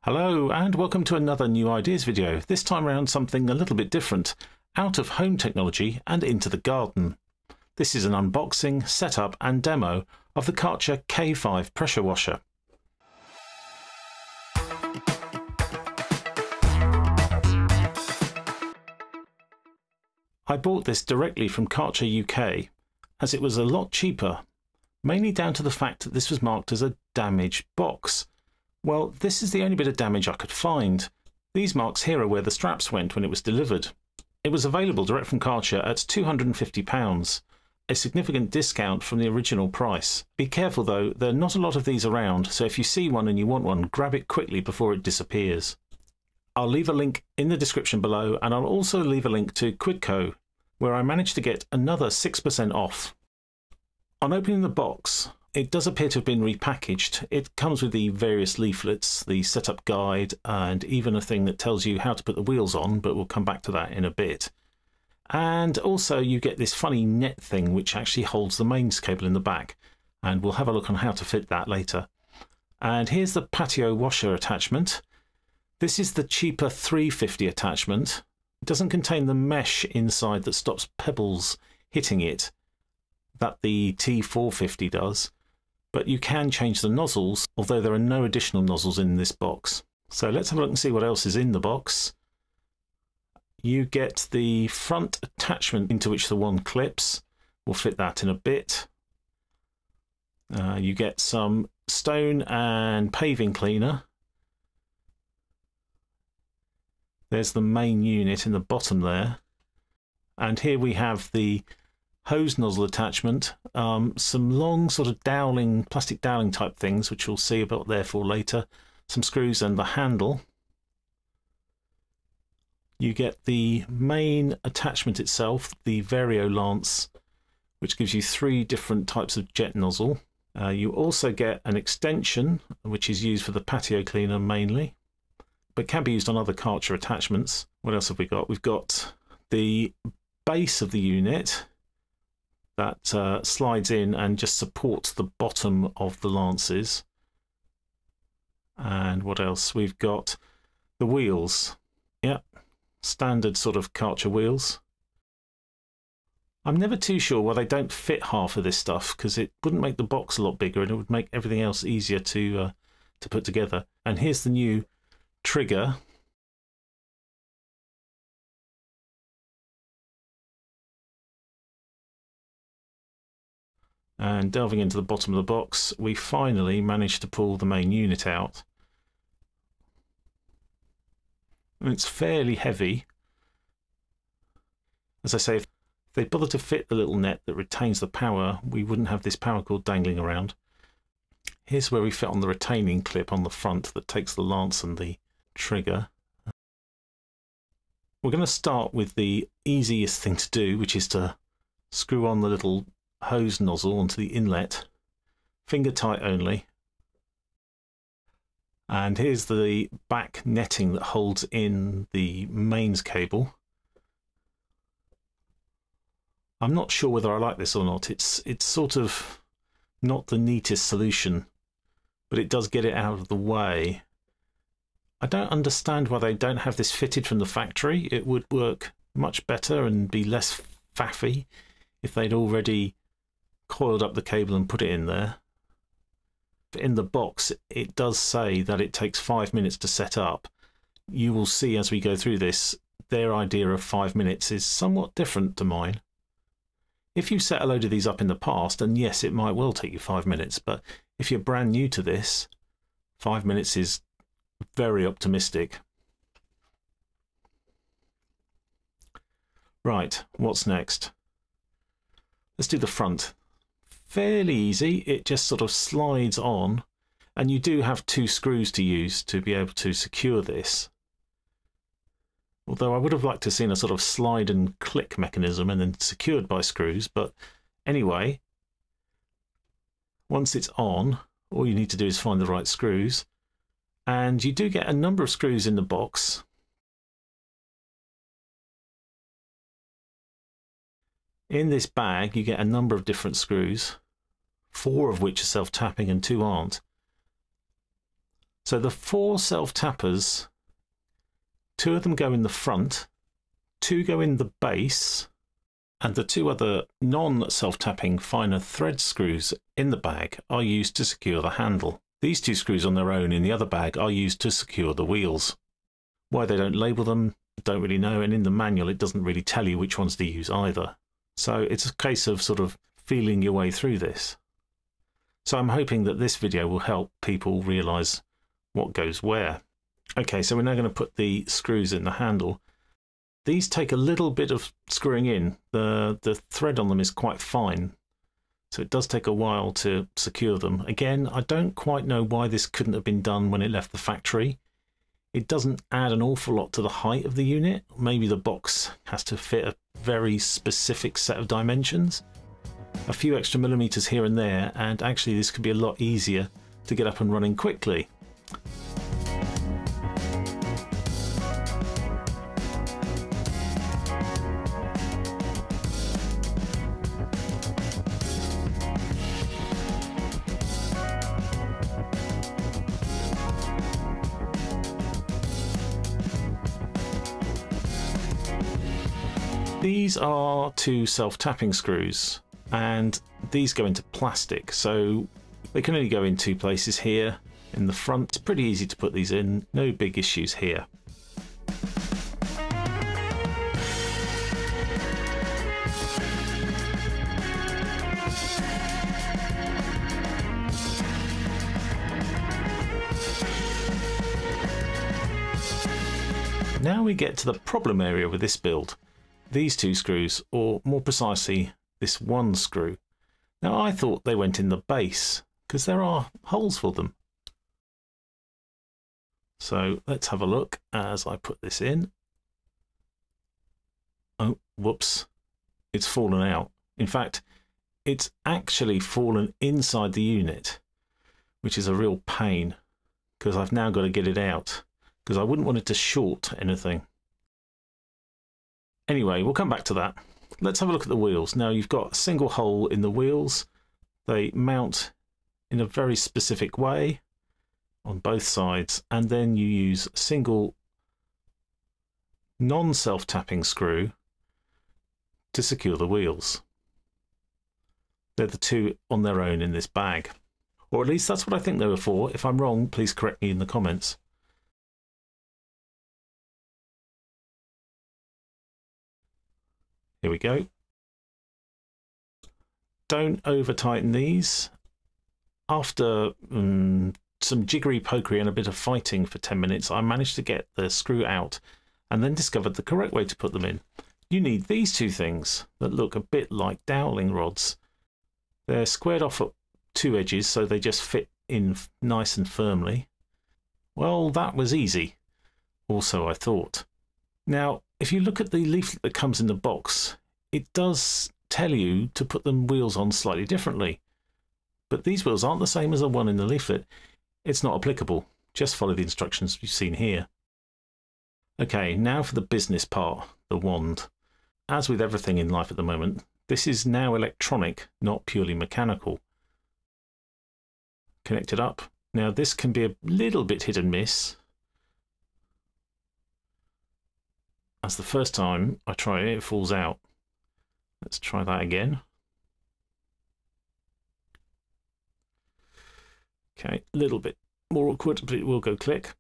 Hello and welcome to another new ideas video, this time around something a little bit different, out of home technology and into the garden. This is an unboxing, setup and demo of the Karcher K5 pressure washer. I bought this directly from Karcher UK as it was a lot cheaper, mainly down to the fact that this was marked as a damaged box. Well, this is the only bit of damage I could find. These marks here are where the straps went when it was delivered. It was available direct from Karcher at £250, a significant discount from the original price. Be careful though, there are not a lot of these around, so if you see one and you want one, grab it quickly before it disappears. I'll leave a link in the description below, and I'll also leave a link to Quidco, where I managed to get another 6% off. On opening the box, it does appear to have been repackaged. It comes with the various leaflets, the setup guide, and even a thing that tells you how to put the wheels on, but we'll come back to that in a bit. And also you get this funny net thing which actually holds the mains cable in the back, and we'll have a look on how to fit that later. And here's the patio washer attachment. This is the cheaper $350 attachment. It doesn't contain the mesh inside that stops pebbles hitting it that the T450 does. But you can change the nozzles, although there are no additional nozzles in this box. So let's have a look and see what else is in the box. You get the front attachment into which the wand clips. We'll fit that in a bit. You get some stone and paving cleaner. There's the main unit in the bottom there. And here we have the hose nozzle attachment, some long sort of doweling, plastic doweling type things, which we'll see about there for later, some screws and the handle. You get the main attachment itself, the Vario lance, which gives you 3 different types of jet nozzle. You also get an extension, which is used for the patio cleaner mainly, but can be used on other Karcher attachments. What else have we got? We've got the base of the unit that slides in and just supports the bottom of the lances. And what else? We've got the wheels. Yep, standard sort of Karcher wheels. I'm never too sure why they don't fit half of this stuff, because it wouldn't make the box a lot bigger and it would make everything else easier to put together. And here's the new trigger. And delving into the bottom of the box, we finally managed to pull the main unit out. And it's fairly heavy. As I say, if they bother to fit the little net that retains the power, we wouldn't have this power cord dangling around. Here's where we fit on the retaining clip on the front that takes the lance and the trigger. We're going to start with the easiest thing to do, which is to screw on the little hose nozzle onto the inlet, finger tight only. And here's the back netting that holds in the mains cable. I'm not sure whether I like this or not. It's sort of not the neatest solution, but it does get it out of the way. I don't understand why they don't have this fitted from the factory. It would work much better and be less faffy if they'd already coiled up the cable and put it in there. In the box it does say that it takes 5 minutes to set up. You will see as we go through this, their idea of 5 minutes is somewhat different to mine. If you set a load of these up in the past, and yes, it might well take you 5 minutes, but if you're brand new to this, 5 minutes is very optimistic. Right, what's next? Let's do the front. Fairly easy, it just sort of slides on, and you do have 2 screws to use to be able to secure this. Although I would have liked to have seen a sort of slide and click mechanism and then secured by screws, but anyway, once it's on, all you need to do is find the right screws, and you do get a number of screws in the box. In this bag you get a number of different screws, 4 of which are self-tapping and 2 aren't. So the 4 self-tappers, 2 of them go in the front, 2 go in the base, and the 2 other non-self-tapping finer thread screws in the bag are used to secure the handle. These 2 screws on their own in the other bag are used to secure the wheels. Why they don't label them, don't really know, and in the manual it doesn't really tell you which ones to use either. So it's a case of sort of feeling your way through this. So I'm hoping that this video will help people realise what goes where. Okay, so we're now going to put the screws in the handle. These take a little bit of screwing in. The thread on them is quite fine, so it does take a while to secure them. Again, I don't quite know why this couldn't have been done when it left the factory. It doesn't add an awful lot to the height of the unit. Maybe the box has to fit a very specific set of dimensions. A few extra millimeters here and there, and actually this could be a lot easier to get up and running quickly. These are 2 self-tapping screws, and these go into plastic, so they can only go in 2 places here in the front. It's pretty easy to put these in, no big issues here. Now we get to the problem area with this build. These 2 screws, or more precisely this 1 screw. Now I thought they went in the base because there are holes for them. So let's have a look as I put this in. Oh, whoops, it's fallen out. In fact, it's actually fallen inside the unit, which is a real pain because I've now got to get it out because I wouldn't want it to short anything. Anyway, we'll come back to that. Let's have a look at the wheels. Now you've got a single hole in the wheels. They mount in a very specific way on both sides, and then you use a single non-self-tapping screw to secure the wheels. They're the 2 on their own in this bag. Or at least that's what I think they were for. If I'm wrong, please correct me in the comments. Here we go. Don't over tighten these. After some jiggery pokery and a bit of fighting for 10 minutes, I managed to get the screw out and then discovered the correct way to put them in. You need these 2 things that look a bit like dowling rods. They're squared off at 2 edges so they just fit in nice and firmly. Well, that was easy. Also, I thought. Now, if you look at the leaflet that comes in the box, it does tell you to put the wheels on slightly differently. But these wheels aren't the same as the one in the leaflet. It's not applicable. Just follow the instructions you've seen here. Okay, now for the business part, the wand. As with everything in life at the moment, this is now electronic, not purely mechanical. Connect it up. Now this can be a little bit hit and miss. As the first time I try it, it falls out. Let's try that again. Okay, a little bit more awkward, but it will go click.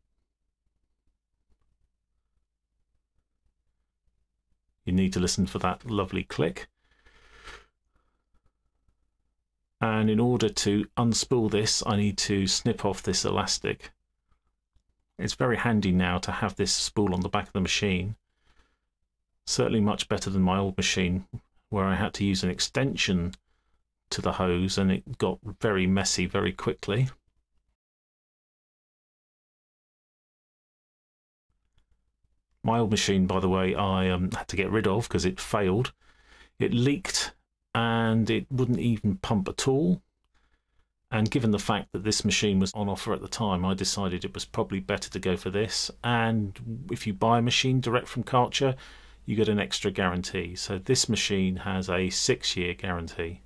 You need to listen for that lovely click. And in order to unspool this, I need to snip off this elastic. It's very handy now to have this spool on the back of the machine. Certainly much better than my old machine, where I had to use an extension to the hose and it got very messy very quickly. My old machine, by the way, I had to get rid of because it failed. It leaked and it wouldn't even pump at all. And given the fact that this machine was on offer at the time, I decided it was probably better to go for this. And if you buy a machine direct from Karcher, you get an extra guarantee. So this machine has a 6-year guarantee.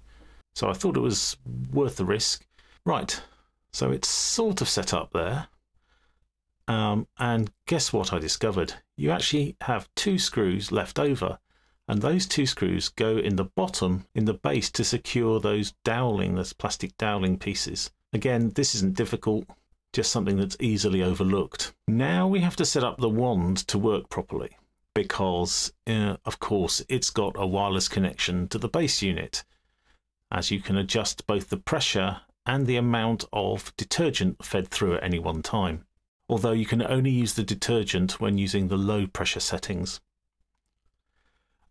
So I thought it was worth the risk. Right, so it's sort of set up there. And guess what I discovered? You actually have 2 screws left over, and those 2 screws go in the bottom, in the base, to secure those plastic doweling pieces. Again, this isn't difficult, just something that's easily overlooked. Now we have to set up the wand to work properly, because of course it's got a wireless connection to the base unit, as you can adjust both the pressure and the amount of detergent fed through at any one time, although you can only use the detergent when using the low pressure settings.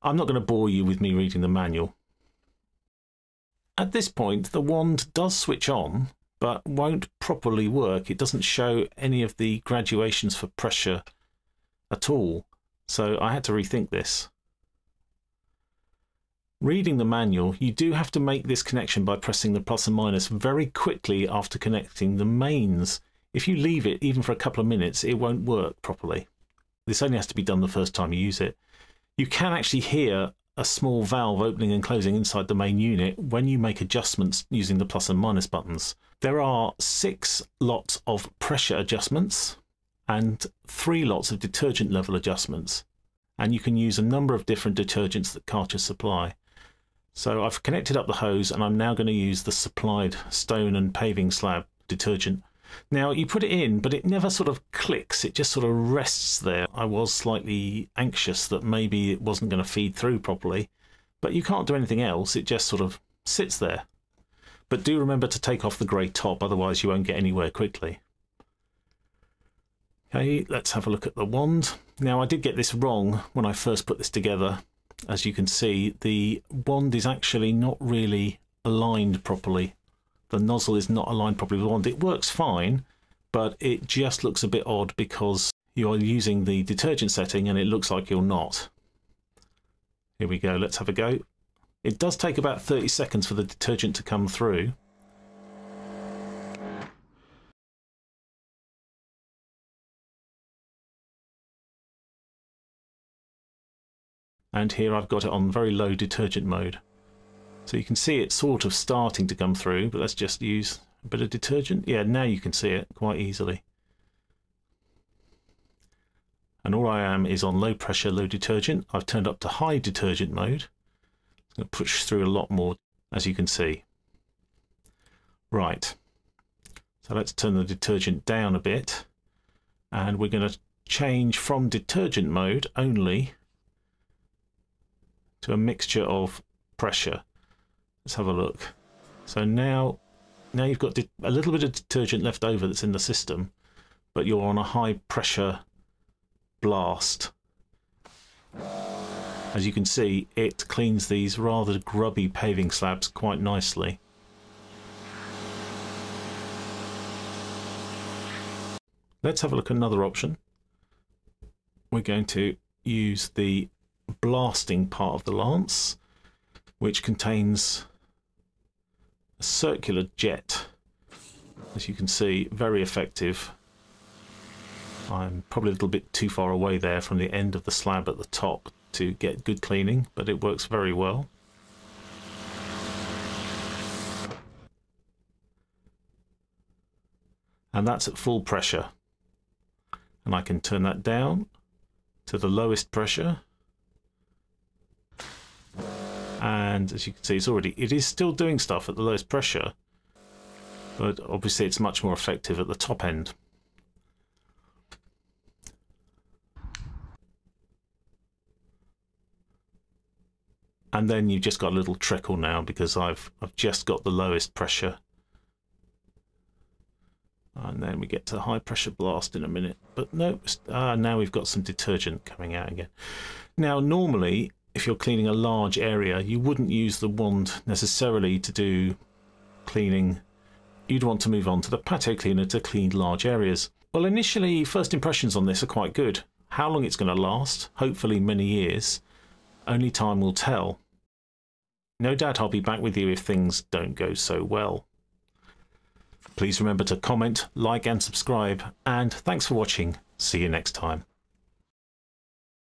I'm not going to bore you with me reading the manual. At this point the wand does switch on, but won't properly work. It doesn't show any of the graduations for pressure at all, so I had to rethink this. Reading the manual, you do have to make this connection by pressing the plus and minus very quickly after connecting the mains. If you leave it even for a couple of minutes, it won't work properly. This only has to be done the first time you use it. You can actually hear a small valve opening and closing inside the main unit when you make adjustments using the plus and minus buttons. There are 6 lots of pressure adjustments and 3 lots of detergent level adjustments, and you can use a number of different detergents that Karcher supply. So I've connected up the hose, and I'm now going to use the supplied stone and paving slab detergent. Now you put it in, but it never sort of clicks, it just sort of rests there. I was slightly anxious that maybe it wasn't going to feed through properly, but you can't do anything else, it just sort of sits there. But do remember to take off the grey top, otherwise you won't get anywhere quickly. Okay, let's have a look at the wand. Now I did get this wrong when I first put this together. As you can see, the wand is actually not really aligned properly. The nozzle is not aligned properly with the wand. It works fine, but it just looks a bit odd because you are using the detergent setting and it looks like you're not. Here we go, let's have a go. It does take about 30 seconds for the detergent to come through. And here I've got it on very low detergent mode. So you can see it's sort of starting to come through, but let's just use a bit of detergent. Yeah, now you can see it quite easily. And all I am is on low pressure, low detergent. I've turned up to high detergent mode. It's going to push through a lot more, as you can see. Right. So let's turn the detergent down a bit. And we're going to change from detergent mode only to a mixture of pressure. Let's have a look. So now you've got a little bit of detergent left over that's in the system, but you're on a high pressure blast. As you can see, it cleans these rather grubby paving slabs quite nicely. Let's have a look at another option. We're going to use the blasting part of the lance, which contains a circular jet. As you can see, very effective. I'm probably a little bit too far away there from the end of the slab at the top to get good cleaning, but it works very well. And that's at full pressure. And I can turn that down to the lowest pressure. And as you can see, it is still doing stuff at the lowest pressure, but obviously it's much more effective at the top end. And then you've just got a little trickle now because I've just got the lowest pressure. And then we get to high pressure blast in a minute. But no, now we've got some detergent coming out again. Now normally, if you're cleaning a large area, you wouldn't use the wand necessarily to do cleaning. You'd want to move on to the patio cleaner to clean large areas. Well, initially, first impressions on this are quite good. How long it's going to last? Hopefully many years. Only time will tell. No doubt I'll be back with you if things don't go so well. Please remember to comment, like and subscribe, and thanks for watching. See you next time.